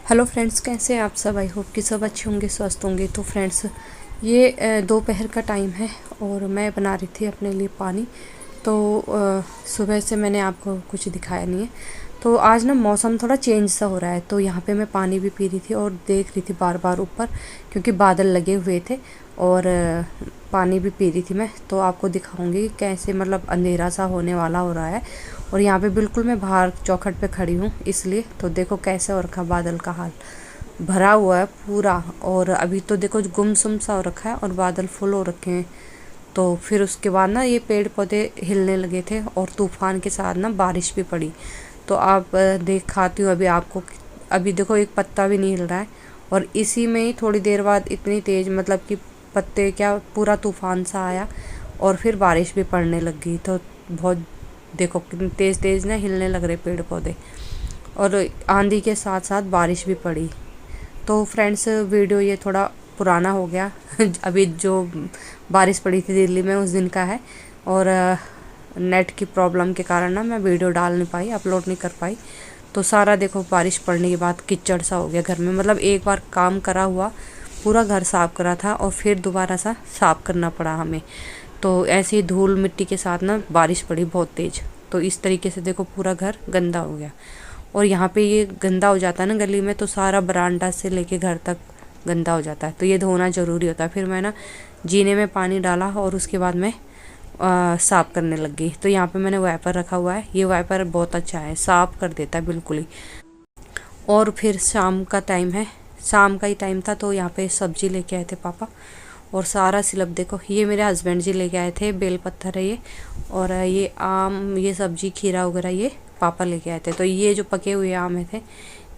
Hello friends, कैसे हैं आप सब। आई होप कि सब अच्छे होंगे, स्वस्थ होंगे। तो फ्रेंड्स, ये दोपहर का टाइम है और मैं बना रही थी अपने लिए पानी। तो सुबह से मैंने आपको कुछ दिखाया नहीं है। तो आज ना मौसम थोड़ा चेंज सा हो रहा है, तो यहाँ पे मैं पानी भी पी रही थी और देख रही थी बार बार ऊपर, क्योंकि बादल लगे हुए थे। और पानी भी पी रही थी मैं। तो आपको दिखाऊंगी कैसे मतलब अंधेरा सा होने वाला हो रहा है। और यहाँ पे बिल्कुल मैं बाहर चौखट पे खड़ी हूँ, इसलिए तो देखो कैसे हो रखा बादल का हाल, भरा हुआ है पूरा। और अभी तो देखो गुमसुम सा हो रखा है और बादल फुल हो रखे हैं। तो फिर उसके बाद ना ये पेड़ पौधे हिलने लगे थे और तूफान के साथ ना बारिश भी पड़ी। तो आप दिखाती हूँ अभी आपको। अभी देखो एक पत्ता भी नहीं हिल रहा है। और इसी में ही थोड़ी देर बाद इतनी तेज मतलब कि पत्ते क्या पूरा तूफान सा आया और फिर बारिश भी पड़ने लग गई। तो बहुत देखो कितनी तेज तेज ना हिलने लग रहे पेड़ पौधे, और आंधी के साथ साथ बारिश भी पड़ी। तो फ्रेंड्स, वीडियो ये थोड़ा पुराना हो गया अभी जो बारिश पड़ी थी दिल्ली में उस दिन का है। और नेट की प्रॉब्लम के कारण ना मैं वीडियो डाल नहीं पाई, अपलोड नहीं कर पाई। तो सारा देखो बारिश पड़ने के बाद कीचड़ सा हो गया घर में। मतलब एक बार काम करा हुआ पूरा घर साफ करा था और फिर दोबारा सा साफ करना पड़ा हमें। तो ऐसे ही धूल मिट्टी के साथ ना बारिश पड़ी बहुत तेज। तो इस तरीके से देखो पूरा घर गंदा हो गया। और यहाँ पे ये गंदा हो जाता है ना गली में, तो सारा बरामदा से लेके घर तक गंदा हो जाता है। तो ये धोना ज़रूरी होता है। फिर मैं ना जीने में पानी डाला और उसके बाद मैं साफ़ करने लग गई। तो यहाँ पे मैंने वाइपर रखा हुआ है। ये वाइपर बहुत अच्छा है, साफ़ कर देता है बिल्कुल ही। और फिर शाम का टाइम है, शाम का ही टाइम था। तो यहाँ पे सब्जी लेके आए थे पापा। और सारा सिलप देखो, ये मेरे हस्बैंड जी लेके आए थे। बेल पत्थर है ये, और ये आम, ये सब्जी खीरा वगैरह ये पापा लेके आए थे। तो ये जो पके हुए आम है थे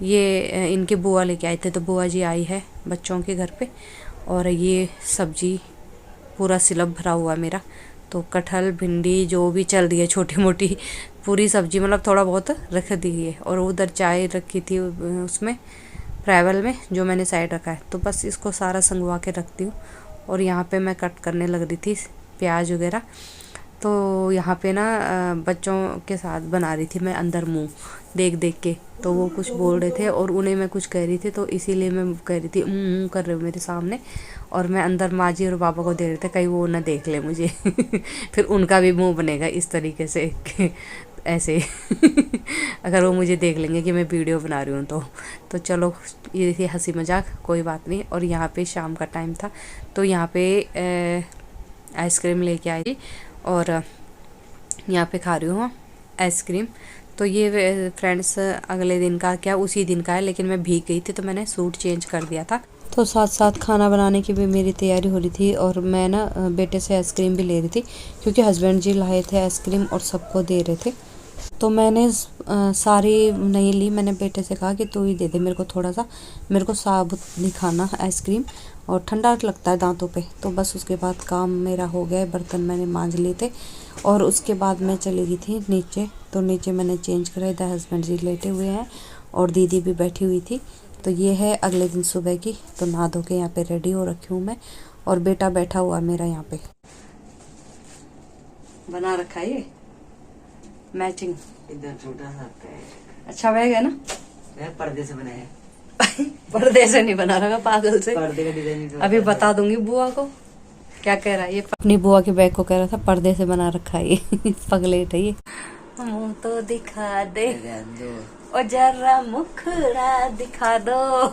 ये इनके बुआ लेके आए थे। तो बुआ जी आई है बच्चों के घर पे। और ये सब्जी पूरा सिलप भरा हुआ मेरा। तो कटहल भिंडी जो भी चल रही है छोटी मोटी पूरी सब्जी मतलब थोड़ा बहुत रख दी है। और उधर चाय रखी थी उसमें ट्रैवल में जो मैंने साइड रखा है। तो बस इसको सारा संगवा के रखती हूँ। और यहाँ पे मैं कट करने लग रही थी प्याज वगैरह। तो यहाँ पे ना बच्चों के साथ बना रही थी मैं अंदर मुंह देख देख के। तो वो कुछ बोल रहे थे और उन्हें मैं कुछ कह रही थी, तो इसीलिए मैं कह रही थी मुंह कर रहे हो मेरे सामने। और मैं अंदर माँ जी और पापा को दे रहे थे कहीं वो ना देख ले मुझे फिर उनका भी मुंह बनेगा इस तरीके से ऐसे अगर वो मुझे देख लेंगे कि मैं वीडियो बना रही हूँ तो चलो ये थी हंसी मजाक, कोई बात नहीं। और यहाँ पे शाम का टाइम था, तो यहाँ पे आइसक्रीम लेके आई थी और यहाँ पे खा रही हूँ आइसक्रीम। तो ये फ्रेंड्स अगले दिन का क्या उसी दिन का है, लेकिन मैं भीग गई थी तो मैंने सूट चेंज कर दिया था। तो साथ साथ खाना बनाने की भी मेरी तैयारी हो रही थी। और मैं ना बेटे से आइसक्रीम भी ले रही थी, क्योंकि हस्बैंड जी लाए थे आइसक्रीम और सबको दे रहे थे। तो मैंने सारी नहीं ली, मैंने बेटे से कहा कि तू ही दे दे मेरे को थोड़ा सा, मेरे को साबुत नहीं खाना आइसक्रीम और ठंडा लगता है दांतों पे। तो बस उसके बाद काम मेरा हो गया, बर्तन मैंने मांज लिए थे। और उसके बाद मैं चली गई थी नीचे। तो नीचे मैंने चेंज करा, इधर हस्बैंड जी लेटे हुए हैं और दीदी भी बैठी हुई थी। तो ये है अगले दिन सुबह की। तो नहा धो के यहाँ पे रेडी हो रखी हूँ मैं, और बेटा बैठा हुआ मेरा यहाँ पे बना रखा है ये मैचिंग। इधर छोटा सा है। अच्छा बैग है ना, पर्दे से बनाया है। पर्दे से नहीं बना रखा, पागल से। पर्दे का डिजाइन अभी बता दूंगी बुआ को क्या कह रहा है। ये अपनी बुआ के बैग को कह रहा था पर्दे से बना रखा है ये पगलेट है ये। मुंह तो दिखा दे और जरा मुखड़ा दिखा दो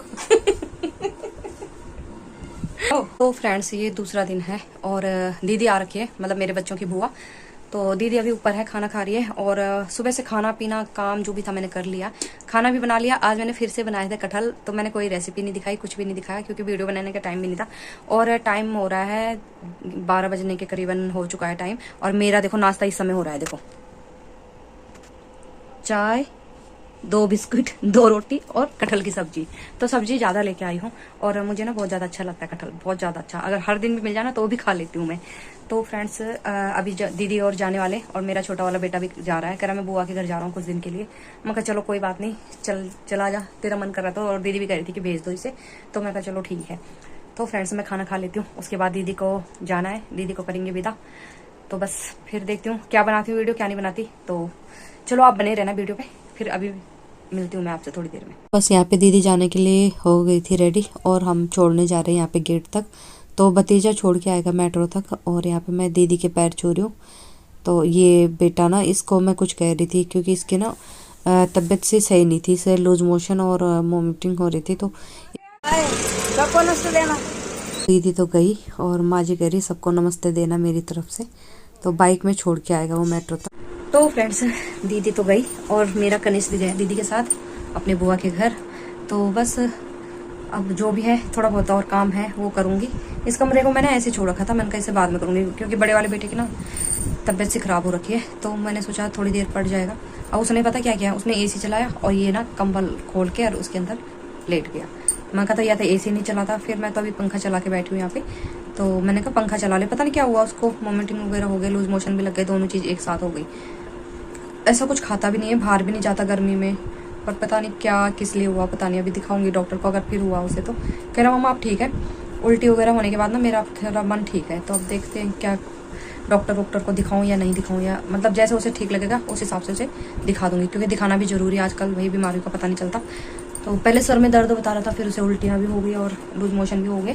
तो फ्रेंड्स, ये दूसरा दिन है और दीदी आ रखी है, मतलब मेरे बच्चों की बुआ। तो दीदी अभी ऊपर है, खाना खा रही है। और सुबह से खाना पीना काम जो भी था मैंने कर लिया, खाना भी बना लिया। आज मैंने फिर से बनाए थे कटहल। तो मैंने कोई रेसिपी नहीं दिखाई, कुछ भी नहीं दिखाया, क्योंकि वीडियो बनाने का टाइम भी नहीं था। और टाइम हो रहा है 12 बजने के करीबन हो चुका है टाइम। और मेरा देखो नाश्ता इस समय हो रहा है। देखो चाय, 2 बिस्कुट, 2 रोटी और कटहल की सब्जी। तो सब्जी ज़्यादा लेके आई हूँ और मुझे ना बहुत ज़्यादा अच्छा लगता है कटहल, बहुत ज़्यादा अच्छा। अगर हर दिन भी मिल जाए ना तो भी खा लेती हूँ मैं। तो फ्रेंड्स, अभी दीदी और जाने वाले, और मेरा छोटा वाला बेटा भी जा रहा है। कह रहा मैं बुआ के घर जा रहा हूँ कुछ दिन के लिए। मैं कहा चलो कोई बात नहीं, चला जा, तेरा मन कर रहा था। और दीदी भी कह रही थी कि भेज दो इसे। तो मैं कहा चलो ठीक है। तो फ्रेंड्स, मैं खाना खा लेती हूँ, उसके बाद दीदी को जाना है, दीदी को करेंगे विदा। तो बस फिर देखती हूँ क्या बनाती हूँ वीडियो, क्या नहीं बनाती। तो चलो आप बने रहना वीडियो पे। फिर अभी मिलती हूँ मैं आपसे थोड़ी देर में। बस यहाँ पे दीदी जाने के लिए हो गई थी रेडी और हम छोड़ने जा रहे हैं यहाँ पे गेट तक। तो भतीजा छोड़ के आएगा मेट्रो तक और यहाँ पे मैं दीदी के पैर छू रही हूँ। तो ये बेटा ना, इसको मैं कुछ कह रही थी क्योंकि इसके ना तबीयत से सही नहीं थी, इसे लूज मोशन और वोमिटिंग हो रही थी। तो सबको नमस्ते देना। दीदी तो गई और माँ जी कह रही सबको नमस्ते देना मेरी तरफ से। तो बाइक में छोड़ के आएगा वो मेट्रो तक। तो फ्रेंड्स दीदी तो गई और मेरा कनिष्क दीदी के साथ अपने बुआ के घर। तो बस अब जो भी है थोड़ा बहुत और काम है वो करूँगी। इस कमरे को मैंने ऐसे छोड़ रखा था, मैंने कहा इसे बाद में करूँगी क्योंकि बड़े वाले बेटे की ना तबीयत से ख़राब हो रखी है। तो मैंने सोचा थोड़ी देर पड़ जाएगा। अब उसने पता क्या किया, उसने एसी चलाया और ये ना कंबल खोल के और उसके अंदर लेट गया। मैं कहा था या तो एसी नहीं चलाता, फिर मैं तो अभी पंखा चला के बैठी हूँ यहाँ पे। तो मैंने कहा पंखा चला ले, पता नहीं क्या हुआ उसको, वोमिटिंग वगैरह हो गई, लूज मोशन भी लग गए, दोनों चीज़ एक साथ हो गई। ऐसा कुछ खाता भी नहीं है, बाहर भी नहीं जाता गर्मी में, पर पता नहीं क्या किस लिए हुआ, पता नहीं। अभी दिखाऊंगी डॉक्टर को अगर फिर हुआ उसे। तो कह रहा मम्मा आप ठीक है, उल्टी वगैरह होने के बाद ना मेरा थोड़ा मन ठीक है। तो अब देखते हैं क्या डॉक्टर को दिखाऊं या नहीं दिखाऊं, या मतलब जैसे उसे ठीक लगेगा उस हिसाब से उसे दिखा दूंगी क्योंकि दिखाना भी जरूरी है आजकल, वही बीमारियों का पता नहीं चलता। तो पहले सर में दर्द बता रहा था, फिर उसे उल्टियाँ भी हो गई और लूज मोशन भी हो गए।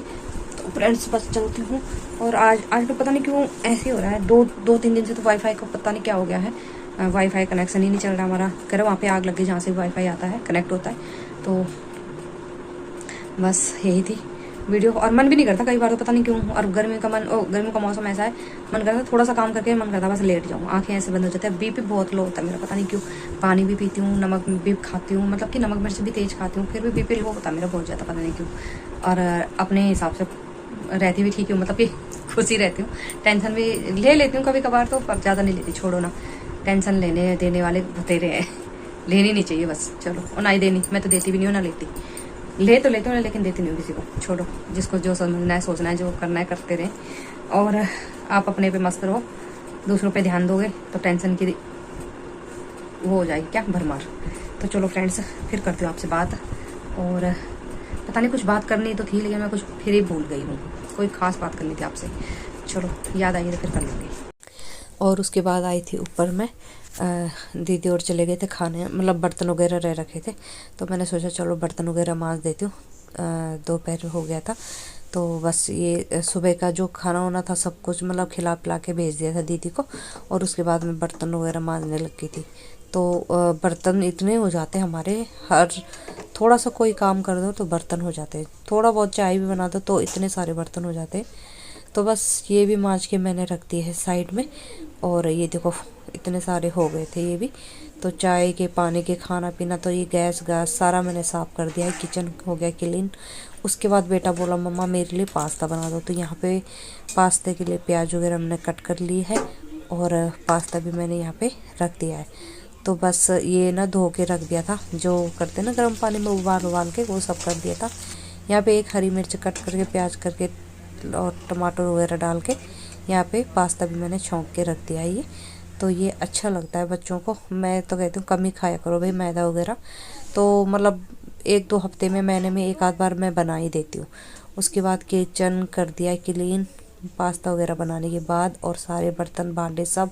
तो फ्रेंड्स बस चलती हूँ। और आज तो पता नहीं क्यों ऐसे हो रहा है, दो तीन दिन से तो वाईफाई को पता नहीं क्या हो गया है, वाईफाई कनेक्शन ही नहीं चल रहा हमारा। कह रहा वहाँ पे आग लग गई जहाँ से वाईफाई आता है, कनेक्ट होता है। तो बस यही थी वीडियो। और मन भी नहीं करता कई बार तो पता नहीं क्यों। और गर्मी का मौसम ऐसा है, मन करता थोड़ा सा काम करके मन करता बस लेट जाऊँ, आंखें ऐसे बंद हो जाती है। बीपी बहुत लो होता है मेरा, पता नहीं क्यों। पानी भी पीती हूँ, नमक भी खाती हूँ, मतलब कि नमक मिर्च भी तेज खाती हूँ, फिर भी बीपी लो होता है मेरा बहुत ज़्यादा, पता नहीं क्यों। और अपने हिसाब से रहती भी ठीक हूँ, मतलब कि खुशी रहती हूँ। टेंशन भी ले लेती हूँ कभी कभार तो, पर ज़्यादा नहीं लेती। छोड़ो ना, टेंशन लेने देने वाले बतेरे हैं, लेनी नहीं चाहिए बस। चलो, और ना ही देनी, मैं तो देती भी नहीं हूँ ना लेती। ले तो लेते हो लेकिन देती नहीं हूँ किसी को। छोड़ो, जिसको जो समझना है सोचना है जो करना है करते रहें। और आप अपने पे मस्त रहो, दूसरों पे ध्यान दोगे तो टेंशन की वो हो जाएगी क्या, भरमार। तो चलो फ्रेंड्स फिर करती हूँ आपसे बात। और पता नहीं कुछ बात करनी तो थी लेकिन मैं कुछ फिर ही भूल गई हूँ, कोई खास बात करनी थी आपसे। चलो याद आई तो फिर कर लूँगी। और उसके बाद आई थी ऊपर में, दीदी और चले गए थे खाने, मतलब बर्तन वगैरह रह रखे थे। तो मैंने सोचा चलो बर्तन वगैरह मांज देती हूँ, दोपहर हो गया था। तो बस ये सुबह का जो खाना होना था सब कुछ मतलब खिला पिला के भेज दिया था दीदी को। और उसके बाद मैं बर्तन वगैरह मांजने लगी थी। तो बर्तन इतने हो जाते हैं हमारे, हर थोड़ा सा कोई काम कर दो तो बर्तन हो जाते हैं, थोड़ा बहुत चाय भी बना दो तो इतने सारे बर्तन हो जाते हैं। तो बस ये भी मांज के मैंने रख दिए है साइड में। और ये देखो इतने सारे हो गए थे ये भी। तो चाय के, पानी के, खाना पीना, तो ये गैस सारा मैंने साफ़ कर दिया है, किचन हो गया क्लीन। उसके बाद बेटा बोला मम्मा मेरे लिए पास्ता बना दो। तो यहाँ पे पास्ते के लिए प्याज वगैरह मैंने कट कर ली है और पास्ता भी मैंने यहाँ पे रख दिया है। तो बस ये ना धो के रख दिया था, जो करते ना गर्म पानी में उबाल के, वो सब कर दिया था। यहाँ पे एक हरी मिर्च कट करके, प्याज करके और टमाटर वगैरह डाल के यहाँ पे पास्ता भी मैंने छौंक के रख दिया है। ये तो ये अच्छा लगता है बच्चों को। मैं तो कहती हूँ कम ही खाया करो भाई मैदा वगैरह। तो मतलब 1-2 हफ्ते में, महीने में एक आध बार मैं बना ही देती हूँ। उसके बाद किचन कर दिया क्लीन पास्ता वगैरह बनाने के बाद, और सारे बर्तन भांडे सब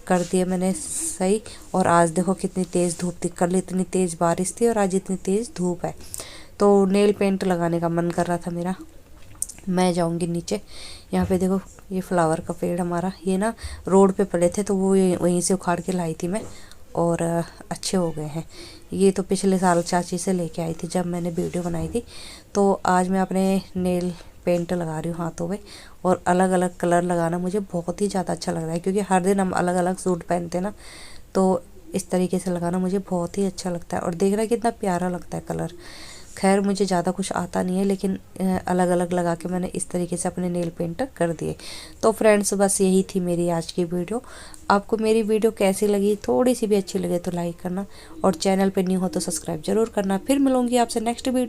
कर दिए मैंने सही। और आज देखो कितनी तेज़ धूप थी, कल इतनी तेज़ बारिश थी और आज इतनी तेज़ धूप है। तो नेल पेंट लगाने का मन कर रहा था मेरा। मैं जाऊंगी नीचे। यहाँ पे देखो ये फ्लावर का पेड़ हमारा, ये ना रोड पे पड़े थे तो वो वहीं से उखाड़ के लाई थी मैं, और अच्छे हो गए हैं। ये तो पिछले साल चाची से लेके आई थी जब मैंने वीडियो बनाई थी। तो आज मैं अपने नेल पेंट लगा रही हूँ हाथों में। और अलग अलग कलर लगाना मुझे बहुत ही ज़्यादा अच्छा लग रहा है क्योंकि हर दिन हम अलग अलग सूट पहनते हैं ना, तो इस तरीके से लगाना मुझे बहुत ही अच्छा लगता है। और देख रहा है कितना प्यारा लगता है कलर। खैर मुझे ज़्यादा कुछ आता नहीं है लेकिन अलग अलग लगा के मैंने इस तरीके से अपने नेल पेंट कर दिए। तो फ्रेंड्स बस यही थी मेरी आज की वीडियो। आपको मेरी वीडियो कैसी लगी, थोड़ी सी भी अच्छी लगे तो लाइक करना, और चैनल पे न्यू हो तो सब्सक्राइब जरूर करना। फिर मिलूंगी आपसे नेक्स्ट वीडियो।